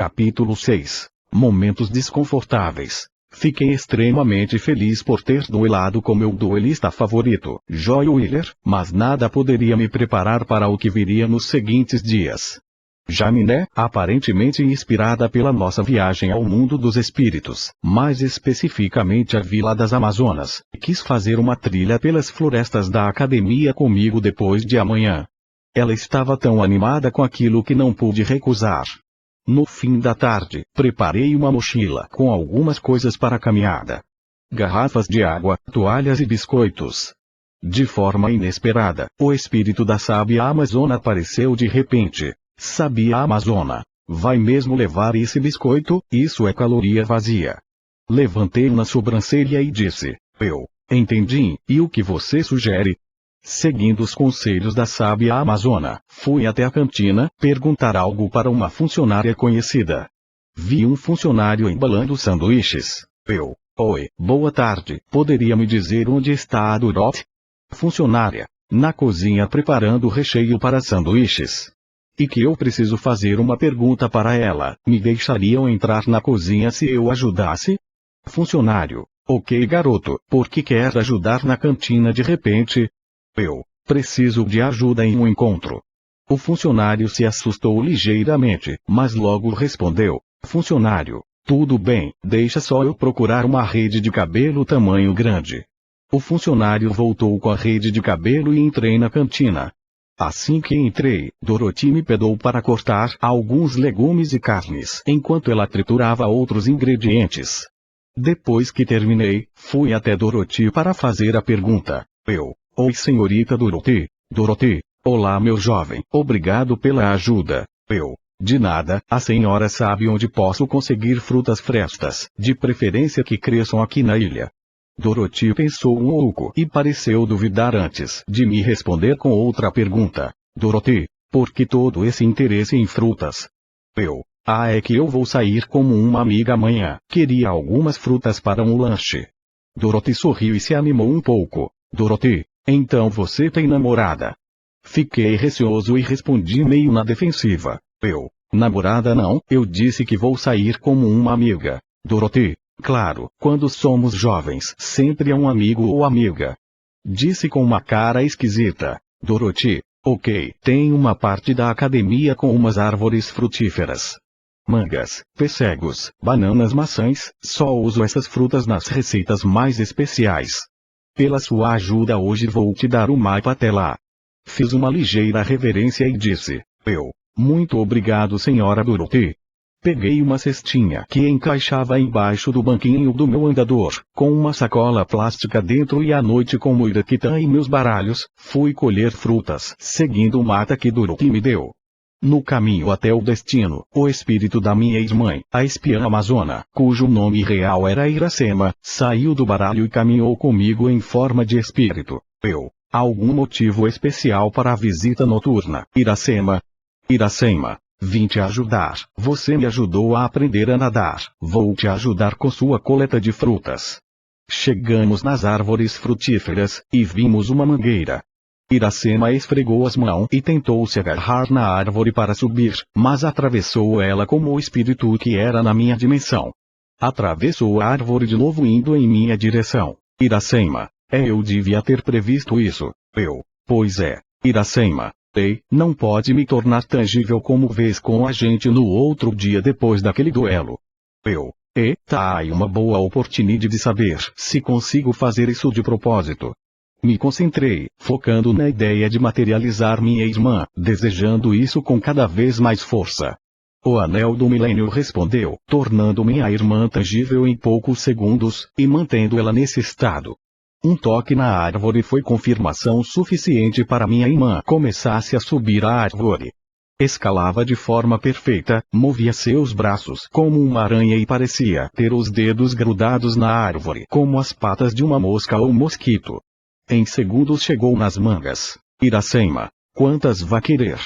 Capítulo 6. Momentos desconfortáveis. Fiquei extremamente feliz por ter duelado com meu duelista favorito, Joy Wheeler, mas nada poderia me preparar para o que viria nos seguintes dias. Jaminé, aparentemente inspirada pela nossa viagem ao mundo dos espíritos, mais especificamente a Vila das Amazonas, quis fazer uma trilha pelas florestas da academia comigo depois de amanhã. Ela estava tão animada com aquilo que não pude recusar. No fim da tarde, preparei uma mochila com algumas coisas para a caminhada. Garrafas de água, toalhas e biscoitos. De forma inesperada, o espírito da sábia Amazona apareceu de repente. Sabia Amazona, vai mesmo levar esse biscoito? Isso é caloria vazia. Levantei uma sobrancelha e disse, eu entendi, e o que você sugere? Seguindo os conselhos da sábia Amazona, fui até a cantina, perguntar algo para uma funcionária conhecida. Vi um funcionário embalando sanduíches. Oi, boa tarde, poderia me dizer onde está a Dorothy? Funcionária, na cozinha preparando o recheio para sanduíches. E que eu preciso fazer uma pergunta para ela, me deixariam entrar na cozinha se eu ajudasse? Funcionário, ok garoto, por que quer ajudar na cantina de repente? Eu preciso de ajuda em um encontro. O funcionário se assustou ligeiramente, mas logo respondeu, funcionário, tudo bem, deixa só eu procurar uma rede de cabelo tamanho grande. O funcionário voltou com a rede de cabelo e entrei na cantina. Assim que entrei, Dorothy me pediu para cortar alguns legumes e carnes, enquanto ela triturava outros ingredientes. Depois que terminei, fui até Dorothy para fazer a pergunta. Oi senhorita Dorothy. Dorothy, olá meu jovem, obrigado pela ajuda. De nada, a senhora sabe onde posso conseguir frutas frescas, de preferência que cresçam aqui na ilha. Dorothy pensou um pouco e pareceu duvidar antes de me responder com outra pergunta. Dorothy, por que todo esse interesse em frutas? É que eu vou sair como uma amiga amanhã, queria algumas frutas para um lanche. Dorothy sorriu e se animou um pouco. Dorothy, então você tem namorada? Fiquei receoso e respondi meio na defensiva. Namorada não, eu disse que vou sair como uma amiga. Dorothy, claro, quando somos jovens, sempre é um amigo ou amiga. Disse com uma cara esquisita. Dorothy, ok, tem uma parte da academia com umas árvores frutíferas. Mangas, pêssegos, bananas, maçãs, só uso essas frutas nas receitas mais especiais. Pela sua ajuda hoje vou te dar o mapa até lá. Fiz uma ligeira reverência e disse, muito obrigado senhora Dorothy. Peguei uma cestinha que encaixava embaixo do banquinho do meu andador, com uma sacola plástica dentro e à noite com o iraquitã e meus baralhos, fui colher frutas, seguindo o mapa que Dorothy me deu. No caminho até o destino, o espírito da minha ex-mãe, a espiã amazona, cujo nome real era Iracema, saiu do baralho e caminhou comigo em forma de espírito. Algum motivo especial para a visita noturna, Iracema? Iracema, vim te ajudar, você me ajudou a aprender a nadar, vou te ajudar com sua coleta de frutas. Chegamos nas árvores frutíferas, e vimos uma mangueira. Iracema esfregou as mãos e tentou se agarrar na árvore para subir, mas atravessou ela como o espírito que era na minha dimensão. Atravessou a árvore de novo indo em minha direção. Iracema, eu devia ter previsto isso. Pois é, Iracema. Não pode me tornar tangível como vês com a gente no outro dia depois daquele duelo. Tá aí uma boa oportunidade de saber se consigo fazer isso de propósito. Me concentrei, focando na ideia de materializar minha irmã, desejando isso com cada vez mais força. O anel do milênio respondeu, tornando minha irmã tangível em poucos segundos, e mantendo ela nesse estado. Um toque na árvore foi confirmação suficiente para minha irmã começasse a subir a árvore. Escalava de forma perfeita, movia seus braços como uma aranha e parecia ter os dedos grudados na árvore como as patas de uma mosca ou mosquito. Em segundos chegou nas mangas. Iracema, quantas vai querer?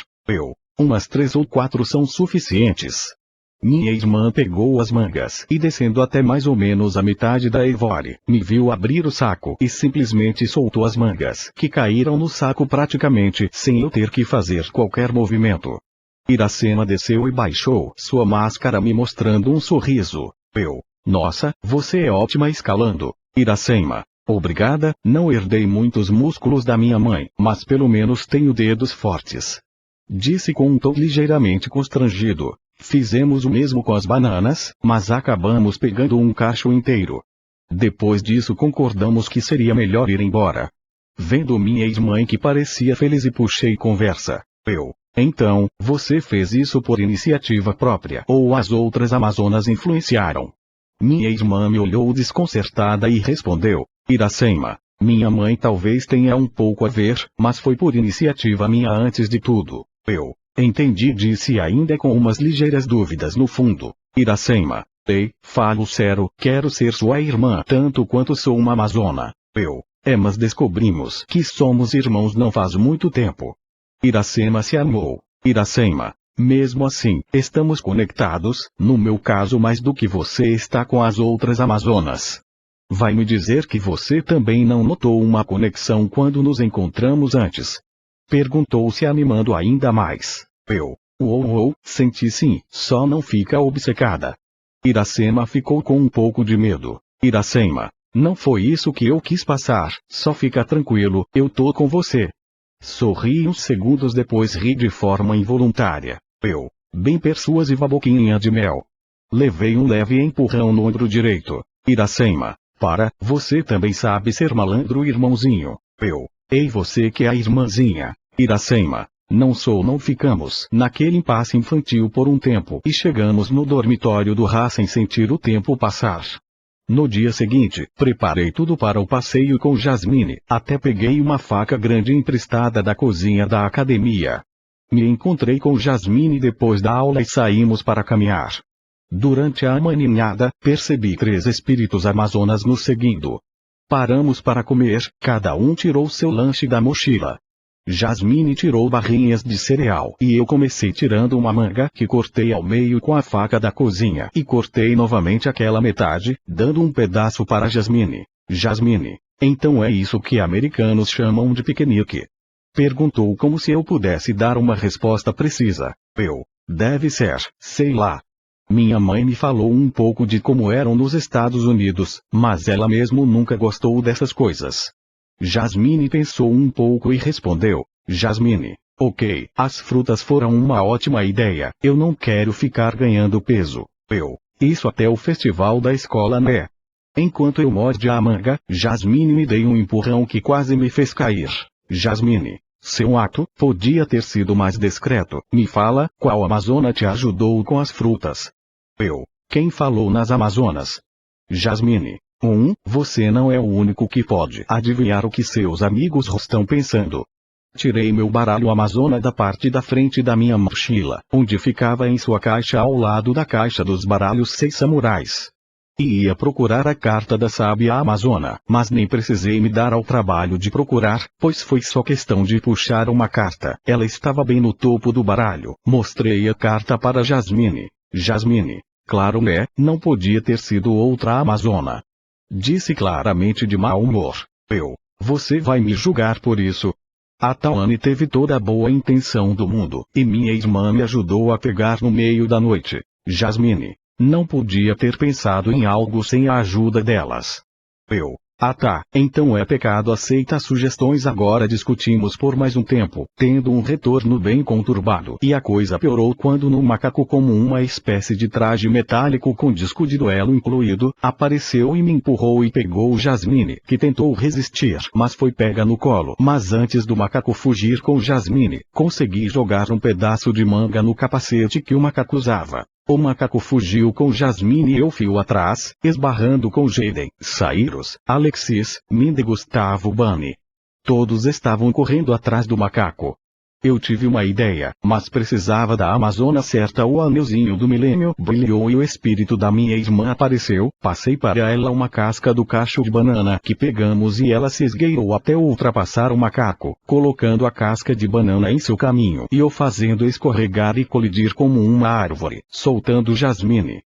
Umas 3 ou 4 são suficientes. Minha irmã pegou as mangas e descendo até mais ou menos a metade da árvore, me viu abrir o saco e simplesmente soltou as mangas, que caíram no saco praticamente sem eu ter que fazer qualquer movimento. Iracema desceu e baixou sua máscara me mostrando um sorriso. Nossa, você é ótima escalando, Iracema. Obrigada, não herdei muitos músculos da minha mãe, mas pelo menos tenho dedos fortes. Disse com um tom ligeiramente constrangido. Fizemos o mesmo com as bananas, mas acabamos pegando um cacho inteiro. Depois disso concordamos que seria melhor ir embora. Vendo minha ex-mãe que parecia feliz e puxei conversa. Então, você fez isso por iniciativa própria ou as outras amazonas influenciaram? Minha irmã me olhou desconcertada e respondeu, Iracema, minha mãe talvez tenha um pouco a ver, mas foi por iniciativa minha antes de tudo. Entendi, disse ainda com umas ligeiras dúvidas no fundo. Iracema, falo sério, quero ser sua irmã tanto quanto sou uma amazona. Mas descobrimos que somos irmãos não faz muito tempo. Iracema se armou. Iracema, mesmo assim, estamos conectados, no meu caso mais do que você está com as outras amazonas. Vai me dizer que você também não notou uma conexão quando nos encontramos antes? Perguntou se animando ainda mais. Senti sim, só não fica obcecada. Iracema ficou com um pouco de medo. Iracema, não foi isso que eu quis passar, só fica tranquilo, eu tô com você. Sorri uns segundos depois ri de forma involuntária. Bem persuasiva boquinha de mel. Levei um leve empurrão no ombro direito. Iracema, você também sabe ser malandro, irmãozinho. Ei, você que é a irmãzinha. Iracema, não ficamos naquele impasse infantil por um tempo e chegamos no dormitório do Rá sem sentir o tempo passar. No dia seguinte, preparei tudo para o passeio com Jasmine, até peguei uma faca grande emprestada da cozinha da academia. Me encontrei com Jasmine depois da aula e saímos para caminhar. Durante a maninhada, percebi 3 espíritos amazonas nos seguindo. Paramos para comer, cada um tirou seu lanche da mochila. Jasmine tirou barrinhas de cereal e eu comecei tirando uma manga que cortei ao meio com a faca da cozinha e cortei novamente aquela metade, dando um pedaço para Jasmine. Jasmine, então é isso que americanos chamam de piquenique? Perguntou como se eu pudesse dar uma resposta precisa. Deve ser, sei lá. Minha mãe me falou um pouco de como eram nos Estados Unidos, mas ela mesmo nunca gostou dessas coisas. Jasmine pensou um pouco e respondeu, Jasmine, ok, as frutas foram uma ótima ideia, eu não quero ficar ganhando peso. Isso até o festival da escola né? Enquanto eu mordia a manga, Jasmine me deu um empurrão que quase me fez cair. Jasmine, seu ato podia ter sido mais discreto, me fala, qual amazona te ajudou com as frutas? Quem falou nas amazonas? Jasmine. Você não é o único que pode adivinhar o que seus amigos estão pensando. Tirei meu baralho amazona da parte da frente da minha mochila, onde ficava em sua caixa ao lado da caixa dos baralhos 6 samurais. E ia procurar a carta da sábia amazona, mas nem precisei me dar ao trabalho de procurar, pois foi só questão de puxar uma carta. Ela estava bem no topo do baralho. Mostrei a carta para Jasmine. Jasmine, claro não podia ter sido outra amazona. Disse claramente de mau humor. Você vai me julgar por isso? A Tawane teve toda a boa intenção do mundo, e minha irmã me ajudou a pegar no meio da noite. Jasmine, não podia ter pensado em algo sem a ajuda delas. Então é pecado, aceita sugestões. Agora discutimos por mais um tempo, tendo um retorno bem conturbado. E a coisa piorou quando no macaco, como uma espécie de traje metálico com disco de duelo incluído, apareceu e me empurrou e pegou Jasmine, que tentou resistir, mas foi pega no colo. Mas antes do macaco fugir com Jasmine, consegui jogar um pedaço de manga no capacete que o macaco usava. O macaco fugiu com Jasmine e eu fio atrás, esbarrando com Jaden, Cyrus, Alexis, Mindy e Gustavo Bunny. Todos estavam correndo atrás do macaco. Eu tive uma ideia, mas precisava da amazona certa. O anelzinho do milênio brilhou e o espírito da minha irmã apareceu. Passei para ela uma casca do cacho de banana que pegamos e ela se esgueirou até ultrapassar o macaco, colocando a casca de banana em seu caminho e o fazendo escorregar e colidir como uma árvore, soltando Jasmine.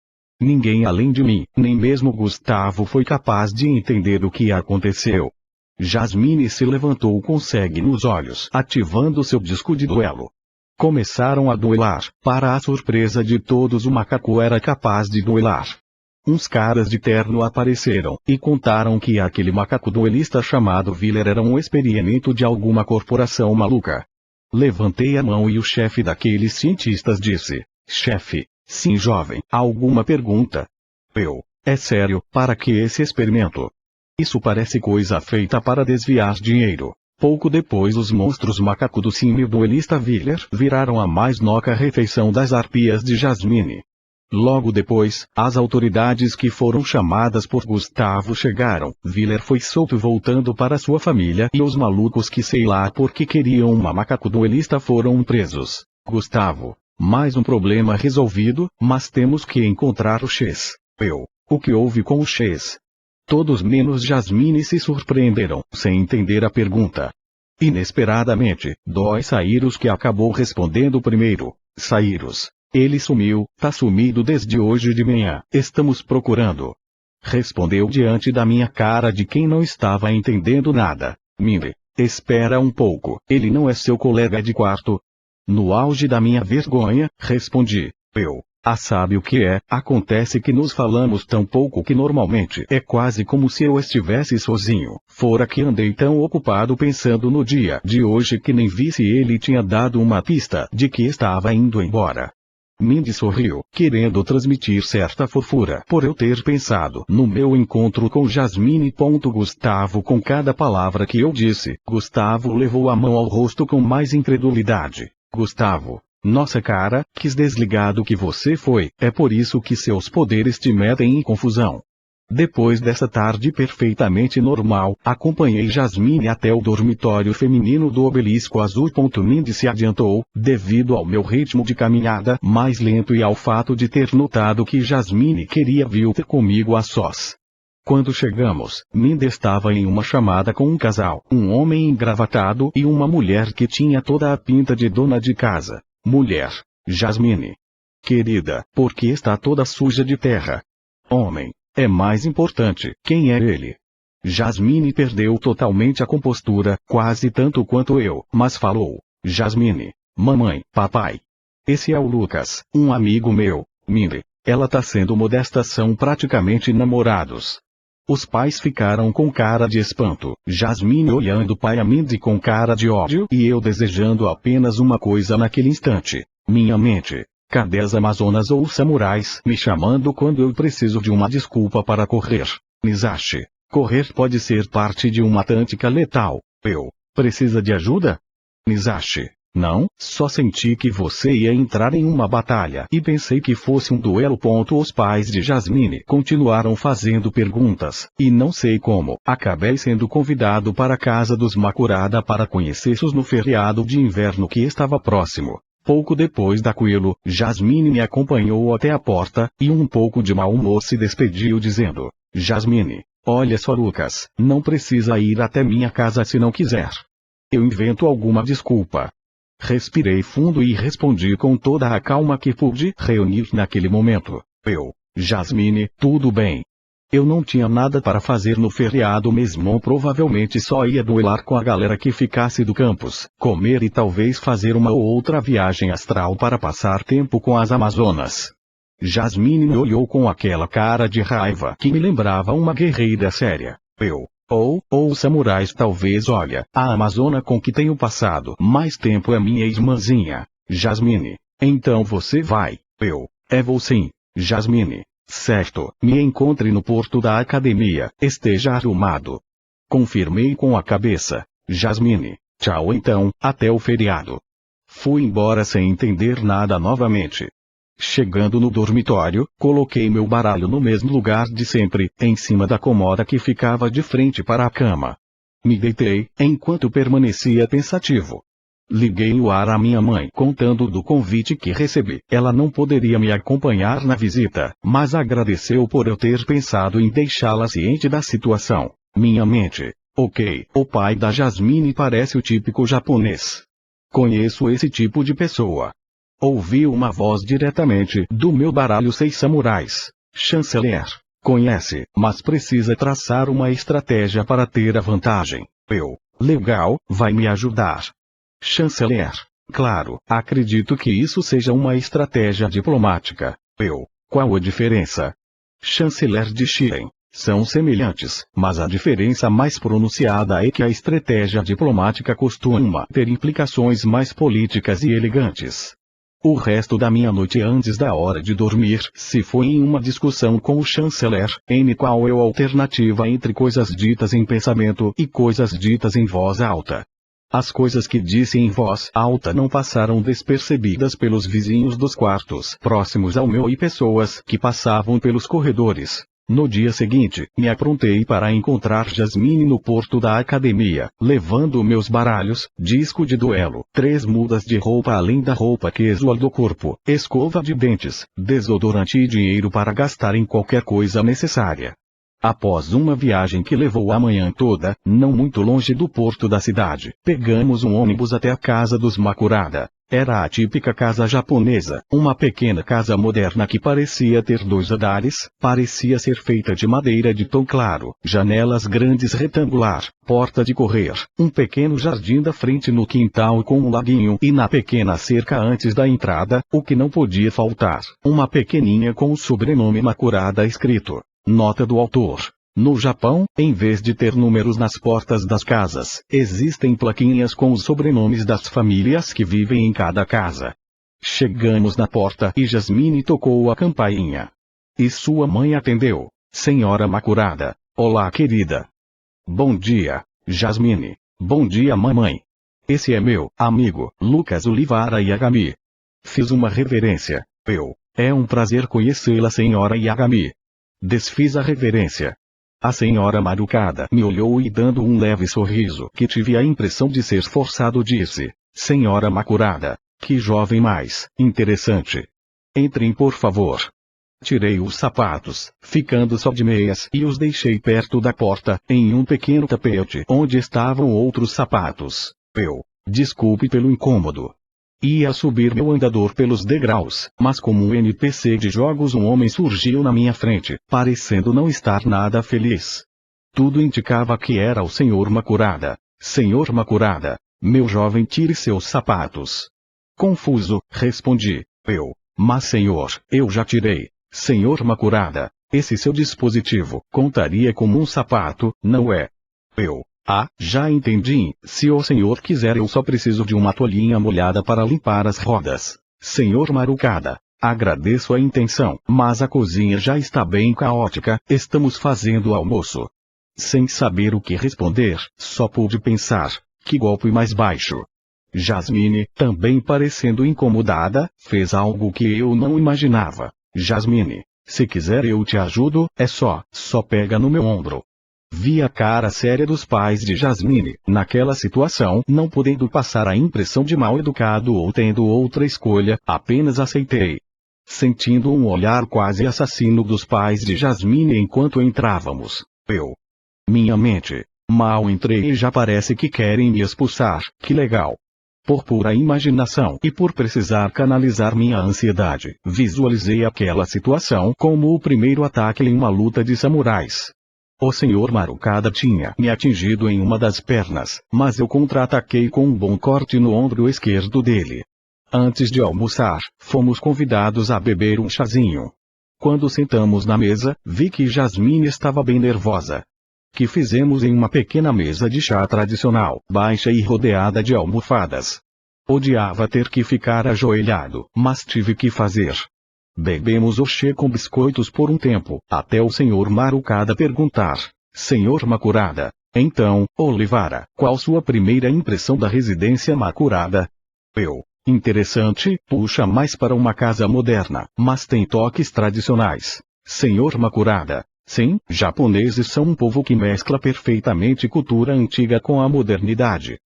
Ninguém além de mim, nem mesmo Gustavo, foi capaz de entender o que aconteceu. Jasmine se levantou com sangue nos olhos, ativando seu disco de duelo. Começaram a duelar. Para a surpresa de todos, o macaco era capaz de duelar. Uns caras de terno apareceram, e contaram que aquele macaco duelista chamado Willer era um experimento de alguma corporação maluca. Levantei a mão e o chefe daqueles cientistas disse: chefe. Sim, jovem. Alguma pergunta? Eu. É sério, para que esse experimento? Isso parece coisa feita para desviar dinheiro. Pouco depois, os monstros macaco do símio duelista Willer viraram a mais noca refeição das arpias de Jasmine. Logo depois, as autoridades que foram chamadas por Gustavo chegaram. Willer foi solto voltando para sua família e os malucos que sei lá porque queriam uma macaco duelista foram presos. Gustavo. Mais um problema resolvido, mas temos que encontrar o X. Eu. O que houve com o X? Todos menos Jasmine se surpreenderam, sem entender a pergunta. Inesperadamente, Dói Cyrus que acabou respondendo primeiro. Cyrus. Ele sumiu, tá sumido desde hoje de manhã, estamos procurando. Respondeu diante da minha cara de quem não estava entendendo nada. Mindy. Espera um pouco, ele não é seu colega de quarto? No auge da minha vergonha, respondi. Eu. Ah, sabe o que é? Acontece que nos falamos tão pouco que normalmente é quase como se eu estivesse sozinho. Fora que andei tão ocupado pensando no dia de hoje que nem vi se ele tinha dado uma pista de que estava indo embora. Mindy sorriu, querendo transmitir certa fofura por eu ter pensado no meu encontro com Jasmine. Gustavo, com cada palavra que eu disse, Gustavo levou a mão ao rosto com mais incredulidade. Gustavo. Nossa cara, que desligado que você foi, é por isso que seus poderes te metem em confusão. Depois dessa tarde perfeitamente normal, acompanhei Jasmine até o dormitório feminino do Obelisco Azul. Mindy se adiantou, devido ao meu ritmo de caminhada mais lento e ao fato de ter notado que Jasmine queria vir ter comigo a sós. Quando chegamos, Mindy estava em uma chamada com um casal, um homem engravatado e uma mulher que tinha toda a pinta de dona de casa. Mulher. Jasmine. Querida, por que está toda suja de terra? Homem. É mais importante, quem é ele? Jasmine perdeu totalmente a compostura, quase tanto quanto eu, mas falou. Jasmine. Mamãe, papai. Esse é o Lucas, um amigo meu. Mindy. Ela tá sendo modesta, são praticamente namorados. Os pais ficaram com cara de espanto, Jasmine olhando pai a Mindy com cara de ódio e eu desejando apenas uma coisa naquele instante. Minha mente. Cadê as amazonas ou os samurais me chamando quando eu preciso de uma desculpa para correr? Misashi. Correr pode ser parte de uma tática letal. Eu. Precisa de ajuda? Misashi. Não, só senti que você ia entrar em uma batalha e pensei que fosse um duelo. Os pais de Jasmine continuaram fazendo perguntas, e não sei como, acabei sendo convidado para a casa dos Makurada para conhecê-los no feriado de inverno que estava próximo. Pouco depois daquilo, Jasmine me acompanhou até a porta, e um pouco de mau humor se despediu dizendo: Jasmine, olha só Lucas, não precisa ir até minha casa se não quiser. Eu invento alguma desculpa. Respirei fundo e respondi com toda a calma que pude reunir naquele momento. Eu. Jasmine, tudo bem. Eu não tinha nada para fazer no feriado mesmo, provavelmente só ia duelar com a galera que ficasse do campus, comer e talvez fazer uma ou outra viagem astral para passar tempo com as amazonas. Jasmine me olhou com aquela cara de raiva que me lembrava uma guerreira séria. Eu. Ou os samurais talvez. Olha, a amazona com que tenho passado mais tempo é minha irmãzinha. Jasmine. Então você vai. Eu. Vou sim. Jasmine. Certo, me encontre no porto da academia, esteja arrumado. Confirmei com a cabeça. Jasmine. Tchau então, até o feriado. Fui embora sem entender nada novamente. Chegando no dormitório, coloquei meu baralho no mesmo lugar de sempre, em cima da cômoda que ficava de frente para a cama. Me deitei, enquanto permanecia pensativo. Liguei o ar à minha mãe contando do convite que recebi. Ela não poderia me acompanhar na visita, mas agradeceu por eu ter pensado em deixá-la ciente da situação. Minha mente. Ok, o pai da Jasmine parece o típico japonês. Conheço esse tipo de pessoa. Ouvi uma voz diretamente do meu baralho 6 samurais. Chanceler. Conhece, mas precisa traçar uma estratégia para ter a vantagem. Eu. Legal, vai me ajudar. Chanceler. Claro, acredito que isso seja uma estratégia diplomática. Qual a diferença? Chanceler de Xiren. São semelhantes, mas a diferença mais pronunciada é que a estratégia diplomática costuma ter implicações mais políticas e elegantes. O resto da minha noite antes da hora de dormir se foi em uma discussão com o chanceler, em qual eu alternativa entre coisas ditas em pensamento e coisas ditas em voz alta. As coisas que disse em voz alta não passaram despercebidas pelos vizinhos dos quartos próximos ao meu e pessoas que passavam pelos corredores. No dia seguinte, me aprontei para encontrar Jasmine no porto da academia, levando meus baralhos, disco de duelo, 3 mudas de roupa além da roupa casual do corpo, escova de dentes, desodorante e dinheiro para gastar em qualquer coisa necessária. Após uma viagem que levou a manhã toda, não muito longe do porto da cidade, pegamos um ônibus até a casa dos Makurada. Era a típica casa japonesa, uma pequena casa moderna que parecia ter 2 andares, parecia ser feita de madeira de tom claro, janelas grandes retangular, porta de correr, um pequeno jardim da frente no quintal com um laguinho e na pequena cerca antes da entrada, o que não podia faltar, uma pequeninha com o sobrenome Makurada escrito. Nota do autor. No Japão, em vez de ter números nas portas das casas, existem plaquinhas com os sobrenomes das famílias que vivem em cada casa. Chegamos na porta e Jasmine tocou a campainha. E sua mãe atendeu. Senhora Makurada. Olá, querida. Bom dia, Jasmine. Bom dia, mamãe. Esse é meu amigo, Lucas Olivara Yagami. Fiz uma reverência. É um prazer conhecê-la, senhora Yagami. Desfiz a reverência. A senhora Marukada me olhou e dando um leve sorriso que tive a impressão de ser forçado disse, senhora Makurada, que jovem mais interessante. Entrem por favor. Tirei os sapatos, ficando só de meias e os deixei perto da porta, em um pequeno tapete onde estavam outros sapatos. Desculpe pelo incômodo. Ia subir meu andador pelos degraus, mas como um NPC de jogos um homem surgiu na minha frente, parecendo não estar nada feliz. Tudo indicava que era o Sr. Makurada. Senhor Makurada, meu jovem, tire seus sapatos. Confuso, respondi. Mas senhor, eu já tirei. Senhor Makurada, esse seu dispositivo contaria como um sapato, não é? Já entendi, se o senhor quiser eu só preciso de uma toalhinha molhada para limpar as rodas. Senhor Marukada, agradeço a intenção, mas a cozinha já está bem caótica, estamos fazendo almoço. Sem saber o que responder, só pude pensar, que golpe mais baixo. Jasmine, também parecendo incomodada, fez algo que eu não imaginava. Jasmine, se quiser eu te ajudo, é só pega no meu ombro. Vi a cara séria dos pais de Jasmine, naquela situação, não podendo passar a impressão de mal educado ou tendo outra escolha, apenas aceitei. Sentindo um olhar quase assassino dos pais de Jasmine enquanto entrávamos. Minha mente. Mal entrei e já parece que querem me expulsar, que legal. Por pura imaginação e por precisar canalizar minha ansiedade, visualizei aquela situação como o primeiro ataque em uma luta de samurais. O senhor Marukada tinha me atingido em uma das pernas, mas eu contra-ataquei com um bom corte no ombro esquerdo dele. Antes de almoçar, fomos convidados a beber um chazinho. Quando sentamos na mesa, vi que Jasmine estava bem nervosa. Que fizemos em uma pequena mesa de chá tradicional, baixa e rodeada de almofadas. Odiava ter que ficar ajoelhado, mas tive que fazer. Bebemos o chá com biscoitos por um tempo, até o senhor Marukada perguntar, senhor Makurada, então, Olivara, qual sua primeira impressão da residência Makurada? Interessante, puxa mais para uma casa moderna, mas tem toques tradicionais. Senhor Makurada, sim, japoneses são um povo que mescla perfeitamente cultura antiga com a modernidade.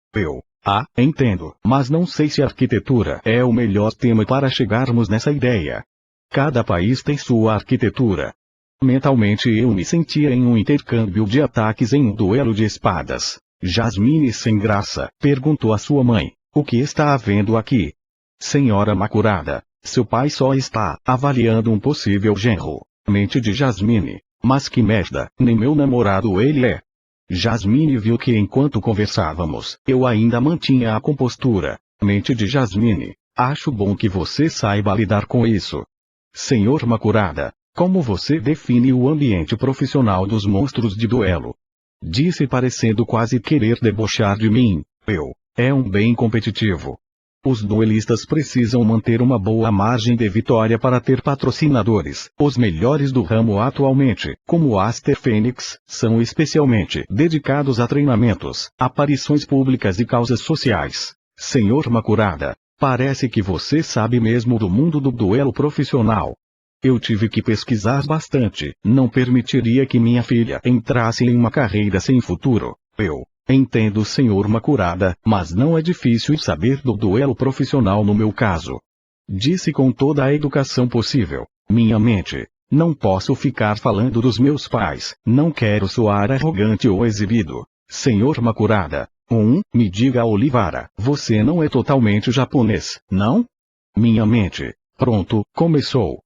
Entendo, mas não sei se arquitetura é o melhor tema para chegarmos nessa ideia. Cada país tem sua arquitetura. Mentalmente eu me sentia em um intercâmbio de ataques em um duelo de espadas. Jasmine sem graça, perguntou a sua mãe, o que está havendo aqui? Senhora Makurada, seu pai só está avaliando um possível genro. Mente de Jasmine, mas que merda, nem meu namorado ele é. Jasmine viu que enquanto conversávamos, eu ainda mantinha a compostura. Mente de Jasmine. Acho bom que você saiba lidar com isso. Senhor Makurada, como você define o ambiente profissional dos monstros de duelo? Disse parecendo quase querer debochar de mim. É um bem competitivo. Os duelistas precisam manter uma boa margem de vitória para ter patrocinadores. Os melhores do ramo atualmente, como Aster Fênix, são especialmente dedicados a treinamentos, aparições públicas e causas sociais. Senhor Makurada, parece que você sabe mesmo do mundo do duelo profissional. Eu tive que pesquisar bastante, não permitiria que minha filha entrasse em uma carreira sem futuro. Entendo, Senhor Makurada, mas não é difícil saber do duelo profissional no meu caso. Disse com toda a educação possível. Minha mente. Não posso ficar falando dos meus pais, não quero soar arrogante ou exibido. Senhor Makurada. Me diga, Olivara, você não é totalmente japonês, não? Minha mente. Pronto, começou.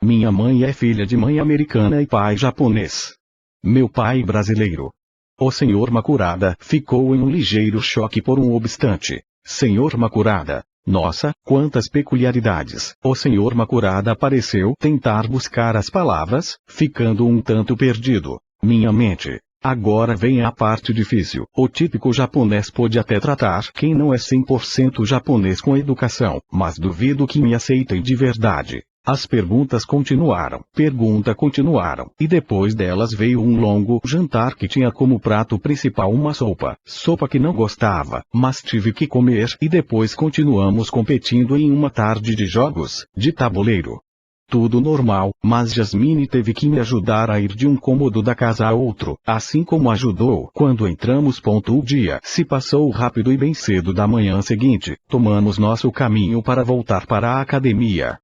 Minha mãe é filha de mãe americana e pai japonês. Meu pai brasileiro. O Senhor Makurada ficou em um ligeiro choque por um obstante. Senhor Makurada. Nossa, quantas peculiaridades! O Senhor Makurada pareceu tentar buscar as palavras, ficando um tanto perdido. Minha mente. Agora vem a parte difícil. O típico japonês pode até tratar quem não é 100% japonês com educação, mas duvido que me aceitem de verdade. As perguntas continuaram, e depois delas veio um longo jantar que tinha como prato principal uma sopa que não gostava, mas tive que comer, e depois continuamos competindo em uma tarde de jogos, de tabuleiro. Tudo normal, mas Jasmine teve que me ajudar a ir de um cômodo da casa a outro, assim como ajudou quando entramos. O dia se passou rápido e bem cedo da manhã seguinte, tomamos nosso caminho para voltar para a academia.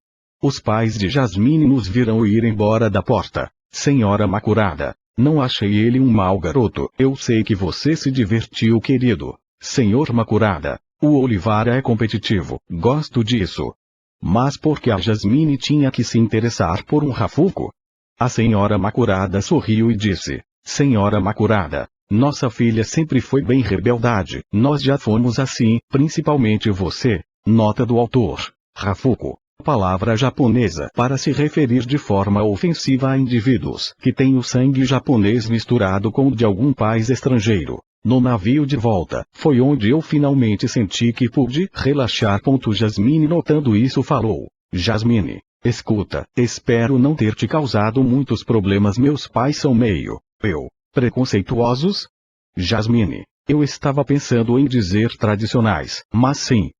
Os pais de Jasmine nos viram ir embora da porta. Senhora Makurada, não achei ele um mau garoto. Eu sei que você se divertiu, querido. Senhor Makurada, o Olivara é competitivo, gosto disso. Mas por que a Jasmine tinha que se interessar por um Rafuko? A senhora Makurada sorriu e disse: Senhora Makurada, nossa filha sempre foi bem rebeldade. Nós já fomos assim, principalmente você. Nota do autor. Rafuko. Palavra japonesa para se referir de forma ofensiva a indivíduos que têm o sangue japonês misturado com o de algum país estrangeiro. No navio de volta, foi onde eu finalmente senti que pude relaxar. Jasmine, notando isso, falou: Jasmine, escuta, espero não ter te causado muitos problemas. Meus pais são meio preconceituosos? Jasmine, eu estava pensando em dizer tradicionais, mas sim,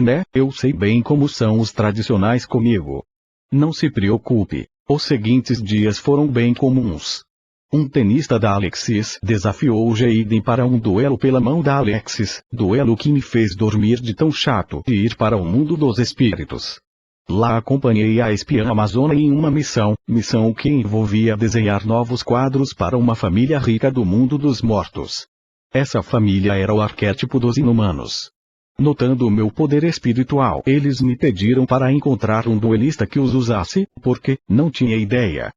né? Eu sei bem como são os tradicionais comigo. Não se preocupe, os seguintes dias foram bem comuns. Um tenista da Alexis desafiou o Jaden para um duelo pela mão da Alexis, duelo que me fez dormir de tão chato e ir para o mundo dos espíritos. Lá acompanhei a espiã amazona em uma missão que envolvia desenhar novos quadros para uma família rica do mundo dos mortos. Essa família era o arquétipo dos inumanos. Notando o meu poder espiritual, eles me pediram para encontrar um duelista que os usasse, porque não tinha ideia.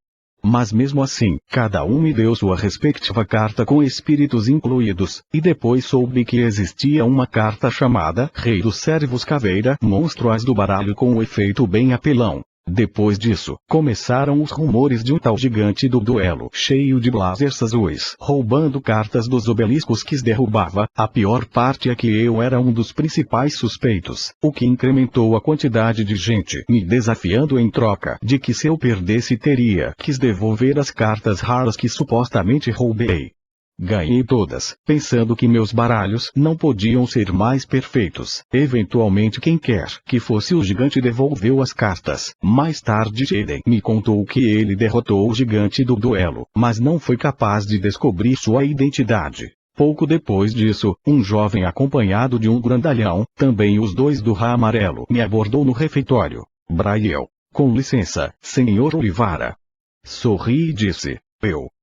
Mas mesmo assim, cada um me deu sua respectiva carta com espíritos incluídos, e depois soube que existia uma carta chamada Rei dos Servos Caveira, monstro as do baralho com um efeito bem apelão. Depois disso, começaram os rumores de um tal gigante do duelo cheio de blazers azuis, roubando cartas dos obeliscos que derrubava. A pior parte é que eu era um dos principais suspeitos, o que incrementou a quantidade de gente me desafiando em troca de que se eu perdesse teria que devolver as cartas raras que supostamente roubei. Ganhei todas, pensando que meus baralhos não podiam ser mais perfeitos. Eventualmente quem quer que fosse o gigante devolveu as cartas. Mais tarde Jaden me contou que ele derrotou o gigante do duelo, mas não foi capaz de descobrir sua identidade. Pouco depois disso, um jovem acompanhado de um grandalhão, também os dois do Rá Amarelo, me abordou no refeitório. Brian, com licença, senhor Olivara. Sorri e disse: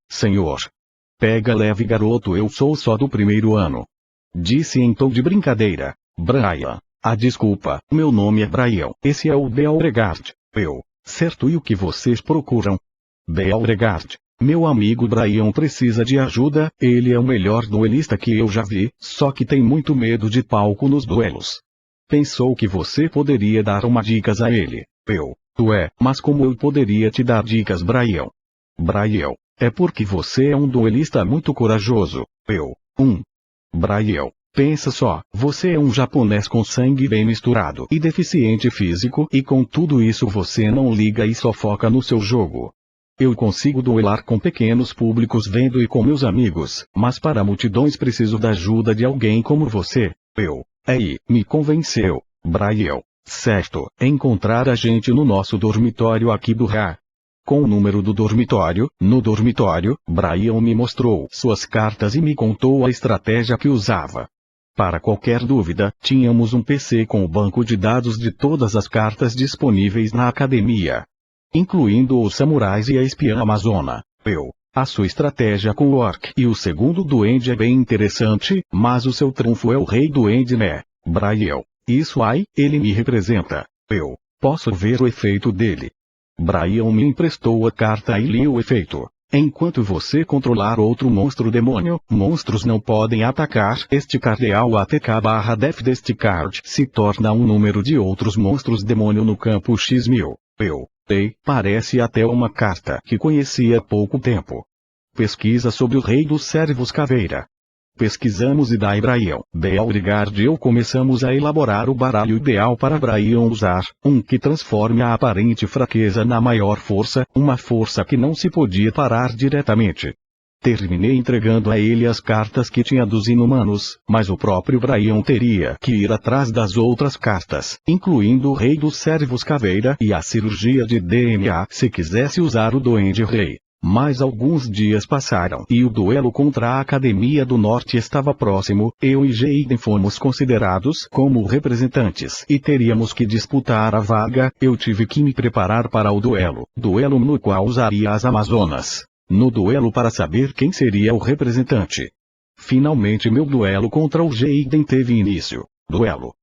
senhor. Pega leve, garoto, eu sou só do primeiro ano. Disse em tom de brincadeira. Brian. Desculpa, meu nome é Brian, esse é o Beauregard. Certo, e o que vocês procuram? Beauregard. Meu amigo Brian precisa de ajuda, ele é o melhor duelista que eu já vi, só que tem muito medo de palco nos duelos. Pensou que você poderia dar uma dicas a ele. Mas como eu poderia te dar dicas, Brian? Brian, é porque você é um duelista muito corajoso. Brian, pensa só, você é um japonês com sangue bem misturado e deficiente físico, e com tudo isso você não liga e só foca no seu jogo. Eu consigo duelar com pequenos públicos vendo e com meus amigos, mas para multidões preciso da ajuda de alguém como você. Aí, me convenceu, Brian. Certo, encontrar a gente no nosso dormitório aqui do Ra. Com o número do dormitório, no dormitório, Brian me mostrou suas cartas e me contou a estratégia que usava. Para qualquer dúvida, tínhamos um PC com o banco de dados de todas as cartas disponíveis na academia, incluindo os samurais e a espiã amazona. A sua estratégia com o orc e o segundo duende é bem interessante, mas o seu trunfo é o rei duende, né, Brian? Isso aí, ele me representa. Posso ver o efeito dele. Brian me emprestou a carta e li o efeito. Enquanto você controlar outro monstro demônio, monstros não podem atacar. Este cardeal ATK/def deste card se torna um número de outros monstros demônio no campo X1000. Parece até uma carta que conheci há pouco tempo. Pesquisa sobre o rei dos servos caveira. Pesquisamos e daí Brian, Beauregard e eu começamos a elaborar o baralho ideal para Brian usar, um que transforme a aparente fraqueza na maior força, uma força que não se podia parar diretamente. Terminei entregando a ele as cartas que tinha dos inumanos, mas o próprio Brian teria que ir atrás das outras cartas, incluindo o rei dos servos caveira e a cirurgia de DNA se quisesse usar o duende rei. Mas alguns dias passaram e o duelo contra a Academia do Norte estava próximo. Eu e Jaden fomos considerados como representantes e teríamos que disputar a vaga. Eu tive que me preparar para o duelo no qual usaria as Amazonas. No duelo para saber quem seria o representante. Finalmente meu duelo contra o Jaden teve início. Duelo.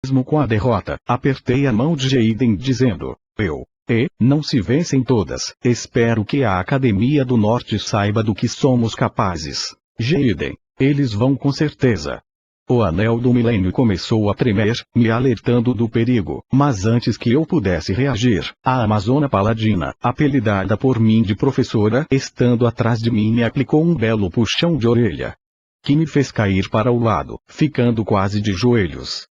mesmo com a derrota, apertei a mão de Jaden dizendo, não se vencem todas, espero que a Academia do Norte saiba do que somos capazes. Jaden, eles vão com certeza. O Anel do Milênio começou a tremer, me alertando do perigo, mas antes que eu pudesse reagir, a Amazona Paladina, apelidada por mim de professora, estando atrás de mim me aplicou um belo puxão de orelha, que me fez cair para o lado, ficando quase de joelhos.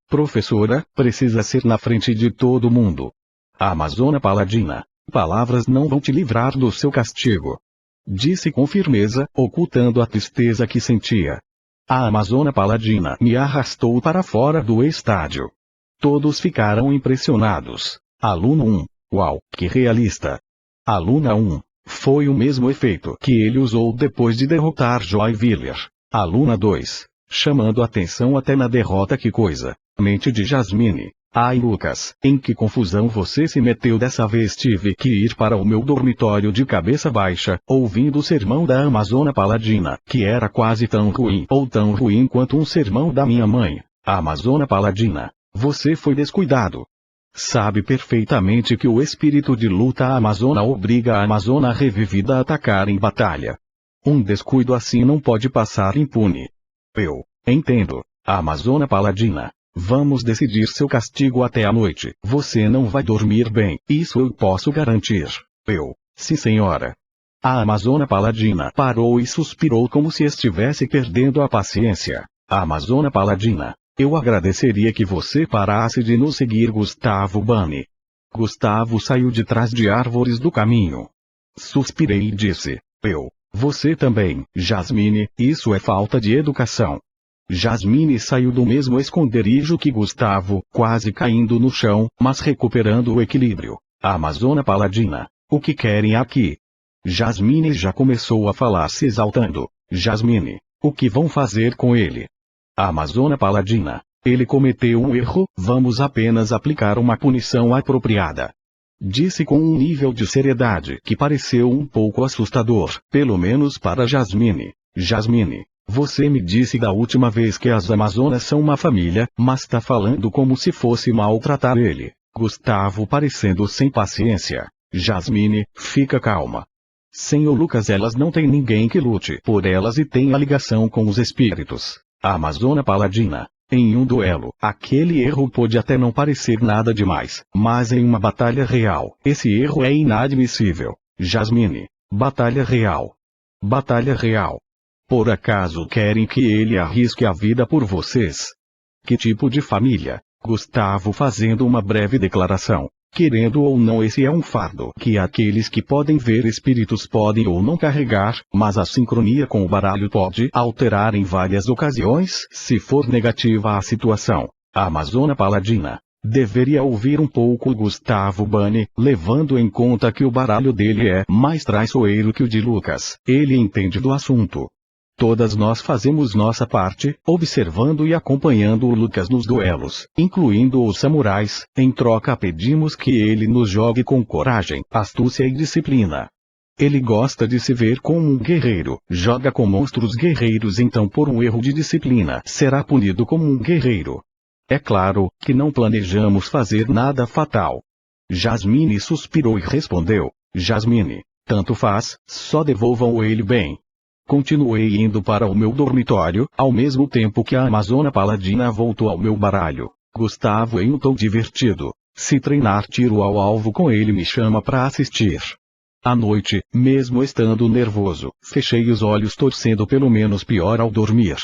Professora, precisa ser na frente de todo mundo. A Amazona Paladina, palavras não vão te livrar do seu castigo. Disse com firmeza, ocultando a tristeza que sentia. A Amazona Paladina me arrastou para fora do estádio. Todos ficaram impressionados. Aluno 1, uau, que realista. Aluna 1, foi o mesmo efeito que ele usou depois de derrotar Joy Wheeler. Aluna 2, chamando atenção até na derrota, que coisa. Mente de Jasmine. Ai Lucas, em que confusão você se meteu dessa vez? Tive que ir para o meu dormitório de cabeça baixa, ouvindo o sermão da Amazona Paladina, que era quase tão ruim ou tão ruim quanto um sermão da minha mãe. A Amazona Paladina, você foi descuidado. Sabe perfeitamente que o espírito de luta Amazona obriga a Amazona revivida a atacar em batalha. Um descuido assim não pode passar impune. Entendo. A Amazona Paladina. Vamos decidir seu castigo até a noite. Você não vai dormir bem, isso eu posso garantir. Sim senhora. A Amazona Paladina parou e suspirou como se estivesse perdendo a paciência. A Amazona Paladina, eu agradeceria que você parasse de nos seguir. Gustavo Bunny. Gustavo saiu de trás de árvores do caminho. Suspirei e disse, você também, Jasmine, isso é falta de educação. Jasmine saiu do mesmo esconderijo que Gustavo, quase caindo no chão, mas recuperando o equilíbrio. A Amazona Paladina, o que querem aqui? Jasmine já começou a falar se exaltando. Jasmine, o que vão fazer com ele? A Amazona Paladina, ele cometeu um erro, vamos apenas aplicar uma punição apropriada. Disse com um nível de seriedade que pareceu um pouco assustador, pelo menos para Jasmine. Jasmine, você me disse da última vez que as Amazonas são uma família, mas tá falando como se fosse maltratar ele. Gustavo parecendo sem paciência. Jasmine, fica calma. Sem o Lucas elas não têm ninguém que lute por elas e tem a ligação com os espíritos. A Amazona Paladina, em um duelo, aquele erro pode até não parecer nada demais, mas em uma batalha real, esse erro é inadmissível. Jasmine, batalha real. Batalha real. Por acaso querem que ele arrisque a vida por vocês? Que tipo de família? Gustavo fazendo uma breve declaração. Querendo ou não, esse é um fardo que aqueles que podem ver espíritos podem ou não carregar, mas a sincronia com o baralho pode alterar em várias ocasiões, se for negativa a situação. A Amazona Paladina deveria ouvir um pouco Gustavo Bunny, levando em conta que o baralho dele é mais traiçoeiro que o de Lucas. Ele entende do assunto. Todas nós fazemos nossa parte, observando e acompanhando o Lucas nos duelos, incluindo os samurais. Em troca pedimos que ele nos jogue com coragem, astúcia e disciplina. Ele gosta de se ver como um guerreiro, joga com monstros guerreiros, então por um erro de disciplina será punido como um guerreiro. É claro que não planejamos fazer nada fatal. Jasmine suspirou e respondeu, Jasmine, tanto faz, só devolvam ele bem. Continuei indo para o meu dormitório, ao mesmo tempo que a Amazona Paladina voltou ao meu baralho. Gustavo em um tom divertido. Se treinar tiro ao alvo com ele me chama para assistir. À noite, mesmo estando nervoso, fechei os olhos torcendo pelo menos pior ao dormir.